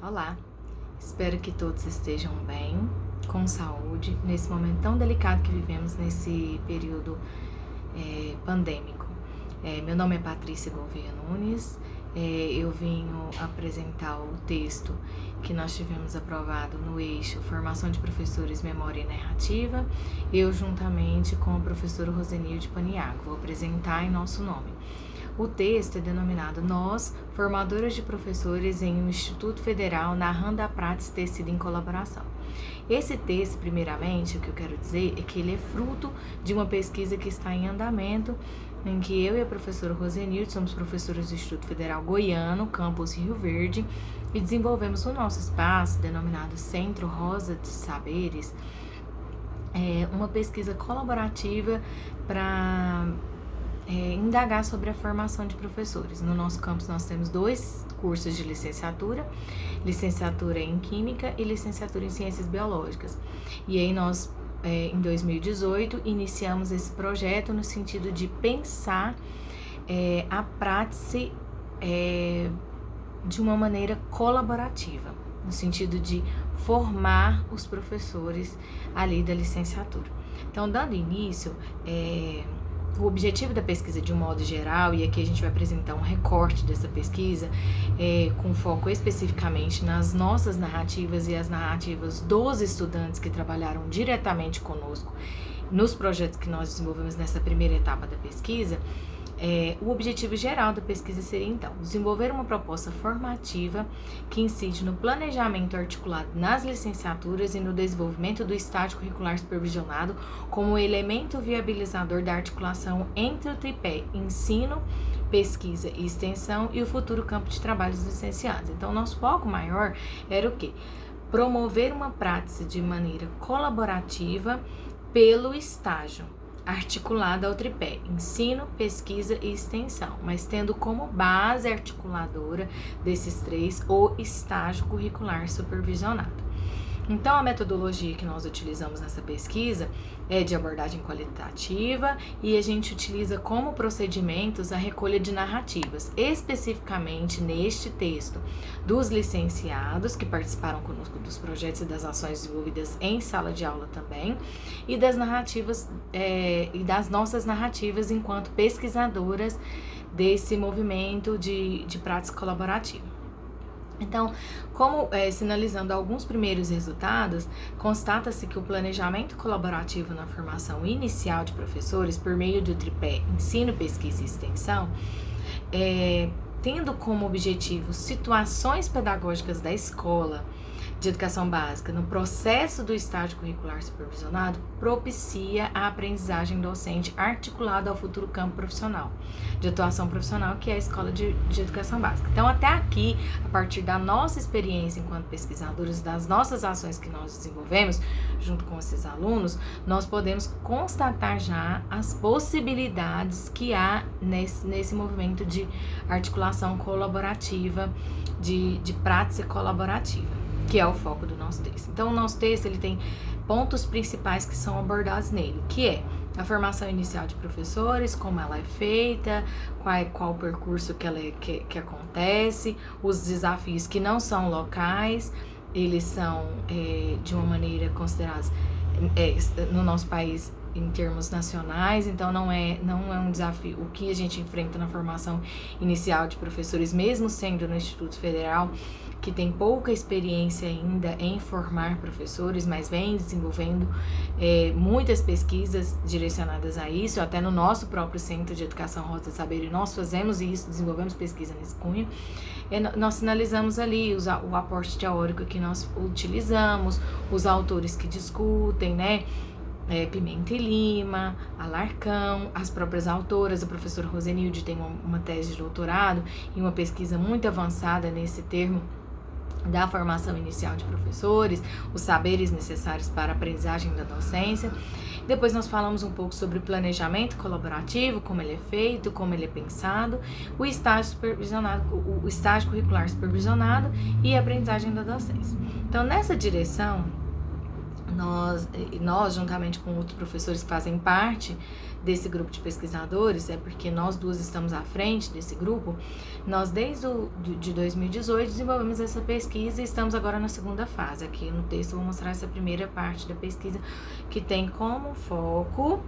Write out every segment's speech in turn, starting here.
Olá, espero que todos estejam bem, com saúde, nesse momento tão delicado que vivemos nesse período pandêmico. Meu nome é Patrícia Gouveia Nunes, eu vim apresentar o texto que nós tivemos aprovado no eixo Formação de Professores, Memória e Narrativa, eu juntamente com o professor Rosenilde Paniago, vou apresentar em nosso nome. O texto é denominado Nós, Formadoras de Professores em um Instituto Federal, narrando a prática tecida em colaboração. Esse texto, primeiramente, o que eu quero dizer é que ele é fruto de uma pesquisa que está em andamento, em que eu e a professora Rosenilde somos professores do Instituto Federal Goiano, campus Rio Verde, e desenvolvemos o nosso espaço, denominado Centro Rosa de Saberes, uma pesquisa colaborativa para indagar sobre a formação de professores. No nosso campus nós temos 2 cursos de licenciatura em Química e licenciatura em Ciências Biológicas. E aí nós, em 2018, iniciamos esse projeto no sentido de pensar a prática de uma maneira colaborativa, no sentido de formar os professores ali da licenciatura. Então, dando início, o objetivo da pesquisa de um modo geral, e aqui a gente vai apresentar um recorte dessa pesquisa, com foco especificamente nas nossas narrativas e as narrativas dos estudantes que trabalharam diretamente conosco nos projetos que nós desenvolvemos nessa primeira etapa da pesquisa. O objetivo geral da pesquisa seria, então, desenvolver uma proposta formativa que incide no planejamento articulado nas licenciaturas e no desenvolvimento do estágio curricular supervisionado como elemento viabilizador da articulação entre o tripé ensino, pesquisa e extensão e o futuro campo de trabalho dos licenciados. Então, nosso foco maior era o quê? Promover uma prática de maneira colaborativa pelo estágio, articulada ao tripé, ensino, pesquisa e extensão, mas tendo como base articuladora desses 3 o estágio curricular supervisionado. Então, a metodologia que nós utilizamos nessa pesquisa é de abordagem qualitativa e a gente utiliza como procedimentos a recolha de narrativas, especificamente neste texto, dos licenciados que participaram conosco dos projetos e das ações desenvolvidas em sala de aula também, e das narrativas e das nossas narrativas enquanto pesquisadoras desse movimento de prática colaborativa. Então, sinalizando alguns primeiros resultados, constata-se que o planejamento colaborativo na formação inicial de professores por meio do tripé ensino, pesquisa e extensão, tendo como objetivo situações pedagógicas da escola de educação básica no processo do estágio curricular supervisionado, propicia a aprendizagem docente articulada ao futuro campo profissional, de atuação profissional, que é a escola de educação básica. Então, até aqui, a partir da nossa experiência enquanto pesquisadores, das nossas ações que nós desenvolvemos junto com esses alunos, nós podemos constatar já as possibilidades que há nesse movimento de articulação colaborativa, de prática colaborativa, que é o foco do nosso texto. Então, o nosso texto ele tem pontos principais que são abordados nele, que é a formação inicial de professores, como ela é feita, qual o percurso que acontece, os desafios que não são locais, eles são de uma maneira considerados no nosso país em termos nacionais, então não é um desafio. O que a gente enfrenta na formação inicial de professores, mesmo sendo no Instituto Federal, que tem pouca experiência ainda em formar professores, mas vem desenvolvendo muitas pesquisas direcionadas a isso, até no nosso próprio Centro de Educação Rosa de Saber, nós fazemos isso, desenvolvemos pesquisa nesse cunho. Nós sinalizamos ali o aporte teórico que nós utilizamos, os autores que discutem, né? Pimenta e Lima, Alarcão, as próprias autoras, a professora Rosenilde tem uma tese de doutorado e uma pesquisa muito avançada nesse termo da formação inicial de professores, os saberes necessários para a aprendizagem da docência. Depois nós falamos um pouco sobre o planejamento colaborativo, como ele é feito, como ele é pensado, o estágio supervisionado, o estágio curricular supervisionado e a aprendizagem da docência. Então, nessa direção, Nós, juntamente com outros professores que fazem parte desse grupo de pesquisadores, é porque nós duas estamos à frente desse grupo, nós desde de 2018 desenvolvemos essa pesquisa e estamos agora na segunda fase. Aqui no texto eu vou mostrar essa primeira parte da pesquisa, que tem como foco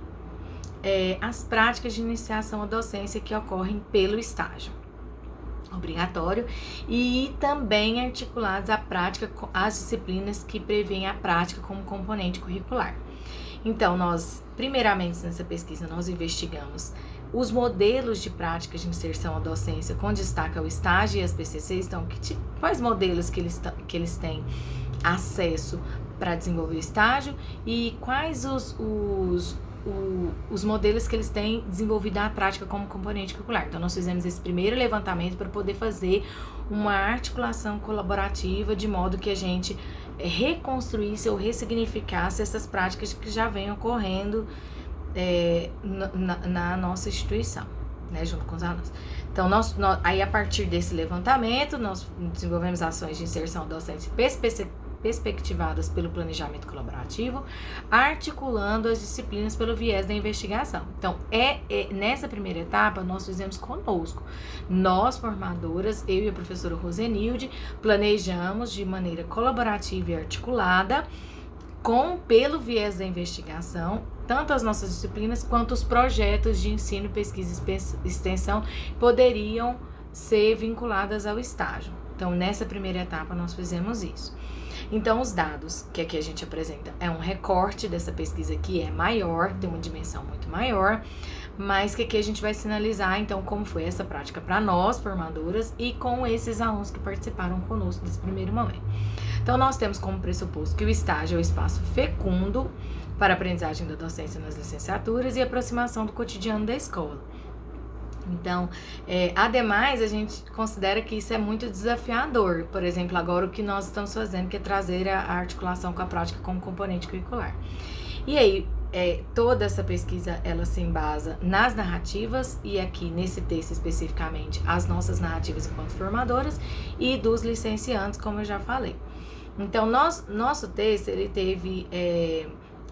as práticas de iniciação à docência que ocorrem pelo estágio obrigatório e também articulados à prática, as disciplinas que prevêem a prática como componente curricular. Então, primeiramente nessa pesquisa, nós investigamos os modelos de prática de inserção à docência, com destaque ao estágio e as PCCs. Então, quais modelos que eles têm acesso para desenvolver o estágio e quais os modelos que eles têm desenvolvido a prática como componente curricular. Então, nós fizemos esse primeiro levantamento para poder fazer uma articulação colaborativa de modo que a gente reconstruísse ou ressignificasse essas práticas que já vêm ocorrendo na nossa instituição, né, junto com os alunos. Então, aí a partir desse levantamento, nós desenvolvemos ações de inserção docente perspectivadas pelo planejamento colaborativo, articulando as disciplinas pelo viés da investigação. Então, nessa primeira etapa, nós fizemos conosco. Nós, formadoras, eu e a professora Rosenilde, planejamos de maneira colaborativa e articulada, pelo viés da investigação, tanto as nossas disciplinas quanto os projetos de ensino, pesquisa e extensão poderiam ser vinculadas ao estágio. Então, nessa primeira etapa, nós fizemos isso. Então, os dados que aqui a gente apresenta é um recorte dessa pesquisa que é maior, tem uma dimensão muito maior, mas que aqui a gente vai sinalizar, então, como foi essa prática para nós, formadoras, e com esses alunos que participaram conosco nesse primeiro momento. Então, nós temos como pressuposto que o estágio é o espaço fecundo para a aprendizagem da docência nas licenciaturas e aproximação do cotidiano da escola. Então, ademais, a gente considera que isso é muito desafiador. Por exemplo, agora o que nós estamos fazendo, que é trazer a articulação com a prática como componente curricular. E aí, toda essa pesquisa, ela se embasa nas narrativas, e aqui nesse texto especificamente, as nossas narrativas enquanto formadoras e dos licenciandos, como eu já falei. Então, nosso texto, ele teve...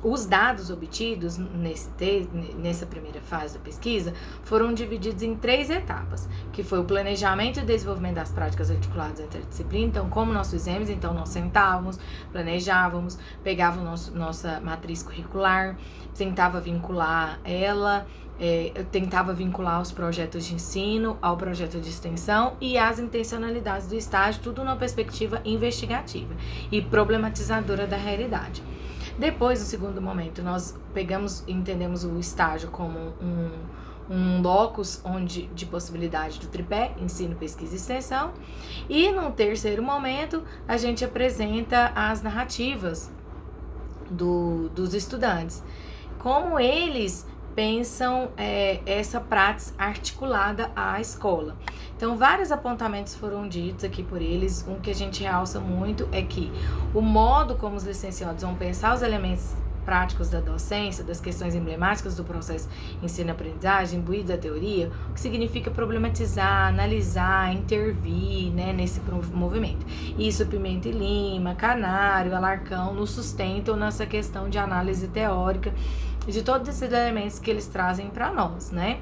os dados obtidos nessa primeira fase da pesquisa foram divididos em 3 etapas, que foi o planejamento e desenvolvimento das práticas articuladas entre a disciplina. Então, como nós fizemos? Então, nós sentávamos, planejávamos, pegávamos nossa matriz curricular, tentava vincular ela, tentava vincular os projetos de ensino ao projeto de extensão e as intencionalidades do estágio, tudo numa perspectiva investigativa e problematizadora da realidade. Depois, no segundo momento, nós entendemos o estágio como um locus de possibilidade do tripé, ensino, pesquisa e extensão. E no terceiro momento, a gente apresenta as narrativas dos estudantes. Como eles pensam essa prática articulada à escola. Então, vários apontamentos foram ditos aqui por eles. Um que a gente realça muito é que o modo como os licenciados vão pensar os elementos práticos da docência, das questões emblemáticas do processo ensino-aprendizagem, imbuído da teoria, o que significa problematizar, analisar, intervir, né, nesse movimento. Isso Pimenta e Lima, Canário, Alarcão nos sustentam nessa questão de análise teórica de todos esses elementos que eles trazem para nós, né?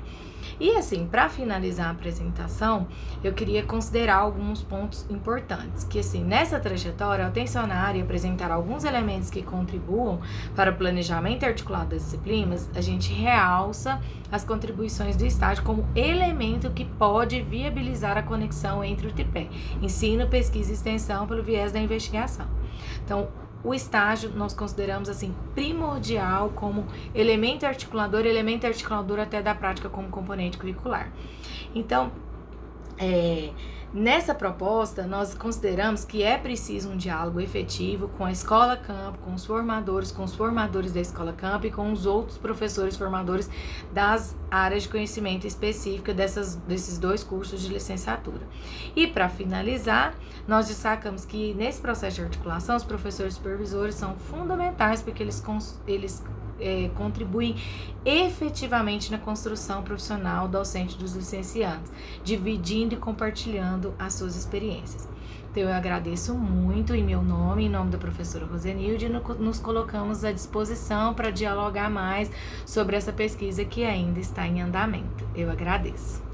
E assim, para finalizar a apresentação, eu queria considerar alguns pontos importantes, que assim, nessa trajetória, ao tensionar e apresentar alguns elementos que contribuam para o planejamento articulado das disciplinas, a gente realça as contribuições do estágio como elemento que pode viabilizar a conexão entre o tripé, ensino, pesquisa e extensão pelo viés da investigação. Então, o estágio nós consideramos assim primordial como elemento articulador até da prática como componente curricular. Então, nessa proposta, nós consideramos que é preciso um diálogo efetivo com a escola campo, com os formadores da escola campo e com os outros professores formadores das áreas de conhecimento específica desses 2 cursos de licenciatura. E para finalizar, nós destacamos que nesse processo de articulação, os professores supervisores são fundamentais porque eles contribuem efetivamente na construção profissional docente dos licenciados, dividindo e compartilhando as suas experiências. Então, eu agradeço muito em meu nome, em nome da professora Rosenilde, e nos colocamos à disposição para dialogar mais sobre essa pesquisa que ainda está em andamento. Eu agradeço.